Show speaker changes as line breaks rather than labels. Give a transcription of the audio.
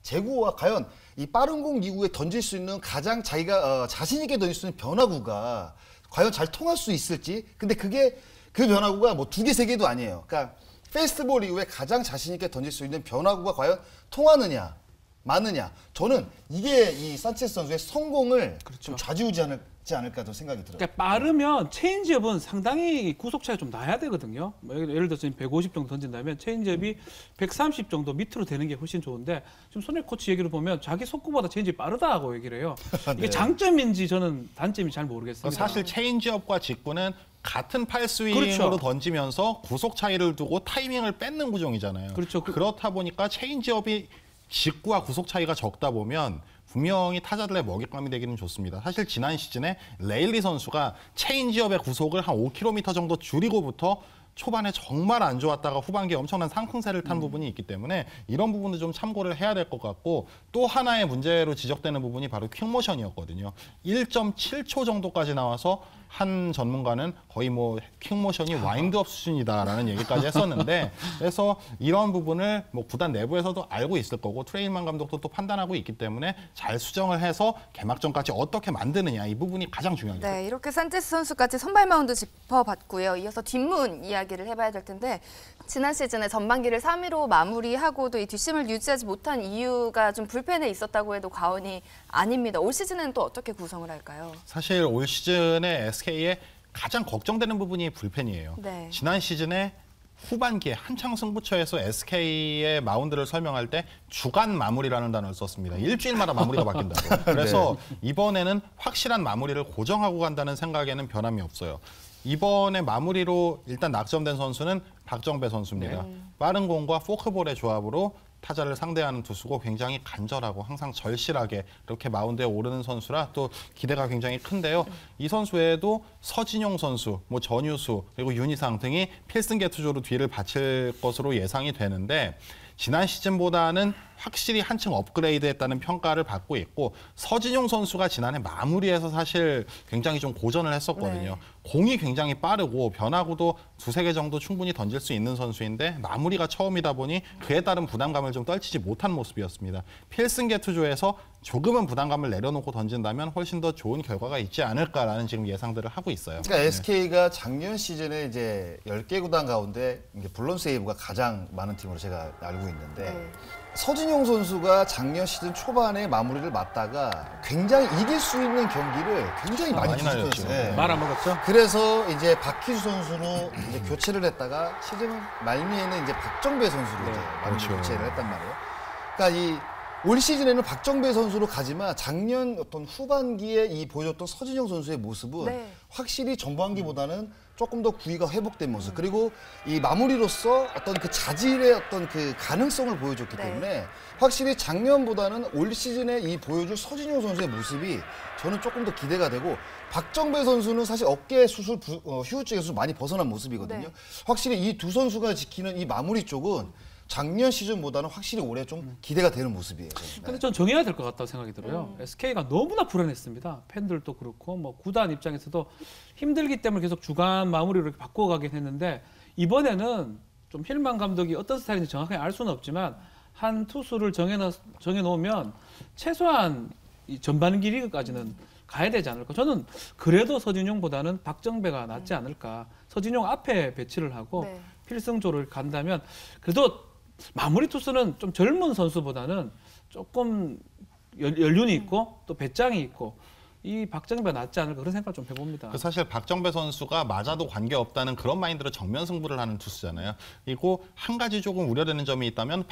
제구가 과연 이 빠른 공 이후에 던질 수 있는 가장 자기가 자신 있게 던질 수 있는 변화구가 과연 잘 통할 수 있을지. 근데 그 변화구가 뭐 2개, 3개도 아니에요. 그러니까 페스트볼 이후에 가장 자신 있게 던질 수 있는 변화구가 과연 통하느냐, 마느냐. 저는 이게 이 산체스 선수의 성공을 좀 좌지우지하지 않을까 또 생각이 들어요.
그러니까 빠르면 체인지업은 상당히 구속 차이가 좀 나야 되거든요. 예를 들어서 150 정도 던진다면 체인지업이 130 정도 밑으로 되는 게 훨씬 좋은데 지금 손흥민 코치 얘기를 보면 자기 속구보다 체인지업이 빠르다고 얘기를 해요. 이게
네.
장점인지 저는 단점이 잘 모르겠습니다.
사실 체인지업과 직구는 같은 팔스윙으로
그렇죠.
던지면서 구속 차이를 두고 타이밍을 뺏는 구종이잖아요.
그렇죠.
그렇다 보니까 체인지업이 직구와 구속 차이가 적다 보면 분명히 타자들의 먹잇감이 되기는 좋습니다. 사실 지난 시즌에 레일리 선수가 체인지업의 구속을 한 5km 정도 줄이고부터 초반에 정말 안 좋았다가 후반기에 엄청난 상승세를 탄 부분이 있기 때문에 이런 부분도 좀 참고를 해야 될 것 같고, 또 하나의 문제로 지적되는 부분이 바로 퀵모션이었거든요. 1.7초 정도까지 나와서 한 전문가는 거의 뭐 퀵모션이 와인드업 수준이다라는 얘기까지 했었는데, 그래서 이런 부분을 뭐 구단 내부에서도 알고 있을 거고 트레이만 감독도 또 판단하고 있기 때문에 잘 수정을 해서 개막전까지 어떻게 만드느냐, 이 부분이 가장 중요합니다.
네, 이렇게 산체스 선수까지 선발 마운드 짚어봤고요. 이어서 뒷문 이야기를 해봐야 될 텐데, 지난 시즌에 전반기를 3위로 마무리하고도 이 뒷심을 유지하지 못한 이유가 좀 불펜에 있었다고 해도 과언이 아닙니다. 올 시즌은 또 어떻게 구성을 할까요?
사실 올 시즌에 SK의 가장 걱정되는 부분이 불펜이에요.
네.
지난 시즌에 후반기에 한창 승부처에서 SK의 마운드를 설명할 때 주간 마무리라는 단어를 썼습니다. 일주일마다 마무리가 바뀐다고. 그래서 이번에는 확실한 마무리를 고정하고 간다는 생각에는 변함이 없어요. 이번에 마무리로 일단 낙점된 선수는 박정배 선수입니다. 빠른 공과 포크볼의 조합으로 타자를 상대하는 투수고 굉장히 간절하고 항상 절실하게 이렇게 마운드에 오르는 선수라 또 기대가 굉장히 큰데요. 이 선수 외에도 서진용 선수, 뭐 전유수, 그리고 윤희상 등이 필승 개투조로 뒤를 바칠 것으로 예상이 되는데, 지난 시즌보다는 확실히 한층 업그레이드했다는 평가를 받고 있고, 서진용 선수가 지난해 마무리에서 사실 굉장히 좀 고전을 했었거든요.
네.
공이 굉장히 빠르고 변화구도 2-3개 정도 충분히 던질 수 있는 선수인데 마무리가 처음이다 보니 그에 따른 부담감을 좀 떨치지 못한 모습이었습니다. 필승 개투조에서 조금은 부담감을 내려놓고 던진다면 훨씬 더 좋은 결과가 있지 않을까라는 지금 예상들을 하고 있어요.
그러니까 SK가 작년 시즌에 이제 10개 구단 가운데 블론 세이브가 가장 많은 팀으로 제가 알고 있는데,
네.
서진용 선수가 작년 시즌 초반에 마무리를 맞다가 굉장히 이길 수 있는 경기를 굉장히 많이
날렸죠.
뒤집어냈어요.
말아먹었죠.
그래서 이제 박희수 선수로 이제 교체를 했다가 시즌 말미에는 이제 박정배 선수로 이제 마무리
그렇죠.
교체를 했단 말이에요. 그러니까 이 올 시즌에는 박정배 선수로 가지만 작년 어떤 후반기에 이 보여줬던 서진용 선수의 모습은
네.
확실히 전반기보다는 조금 더 구위가 회복된 모습, 그리고 이 마무리로서 어떤 그 자질의 어떤 그 가능성을 보여줬기
네.
때문에 확실히 작년보다는 올 시즌에 이 보여줄 서진용 선수의 모습이 저는 조금 더 기대가 되고, 박정배 선수는 사실 어깨 수술 휴후증에서 많이 벗어난 모습이거든요.
네.
확실히 이 두 선수가 지키는 이 마무리 쪽은 작년 시즌보다는 확실히 올해 좀 기대가 되는 모습이에요.
근데 전 정해야 될 것 같다고 생각이 들어요. SK가 너무나 불안했습니다. 팬들도 그렇고 뭐 구단 입장에서도 힘들기 때문에 계속 주간 마무리로 이렇게 바꿔가긴 했는데, 이번에는 좀 힐만 감독이 어떤 스타일인지 정확하게 알 수는 없지만 한 투수를 정해놓으면 최소한 이 전반기 리그까지는 가야 되지 않을까. 저는 그래도 서진용보다는 박정배가 낫지 않을까. 서진용 앞에 배치를 하고
네.
필승조를 간다면 그래도 마무리 투수는 좀 젊은 선수보다는 조금 연륜이 있고 또 배짱이 있고 이 박정배가 낫지 않을까, 그런 생각을 좀 해봅니다.
사실 박정배 선수가 맞아도 관계없다는 그런 마인드로 정면 승부를 하는 투수잖아요. 그리고 한 가지 조금 우려되는 점이 있다면